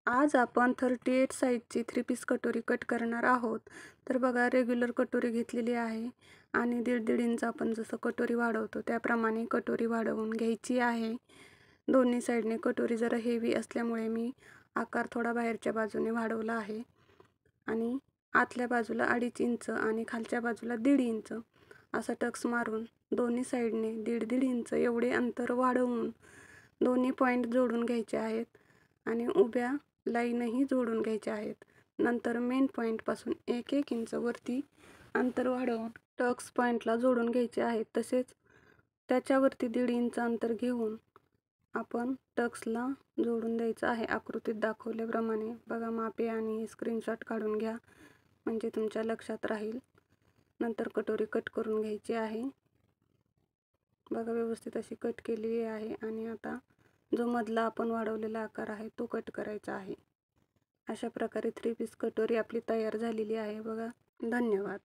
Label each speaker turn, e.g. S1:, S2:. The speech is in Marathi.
S1: आज आपण 38 साईजची 3 पीस कटोरी कट करणार आहोत. तर बघा, रेग्युलर कटोरी घेतलेली आहे आणि 1.5 इंच आपण जसं कटोरी वाढवतो त्याप्रमाणे कटोरी वाढवून घ्यायची आहे. दोन्ही साईडने कटोरी जरा हेवी असल्यामुळे मी आकार थोडा बाहेरच्या बाजूने वाढवला आहे आणि आतल्या बाजूला 2.5 इंच आणि खालच्या बाजूला 1.5 इंच असा टक्स मारून दोन्ही साईडने 1.5 इंच एवढे अंतर वाढवून दोन्ही पॉईंट जोडून घ्यायचे आहेत आणि उभ्या लाईनही जोडून घ्यायच्या आहेत. नंतर मेन पॉईंटपासून 1-1 इंच वरती अंतर वाढवून टक्स पॉईंटला जोडून घ्यायचे आहेत. तसेच त्याच्यावरती 1.5 इंच अंतर घेऊन आपण टक्सला जोडून द्यायचं आहे आकृतीत दाखवल्याप्रमाणे. बघा, मापे आणि स्क्रीनशॉट काढून घ्या म्हणजे तुमच्या लक्षात राहील. नंतर कटोरी कट करून घ्यायची आहे. बघा, व्यवस्थित अशी कट केलेली आहे आणि आता जो मधला आपण वाढवलेला आकार आहे तो कट करायचा आहे. अशा प्रकारे 3 पीस कटोरी आपली तयार झालेली आहे बघा. धन्यवाद.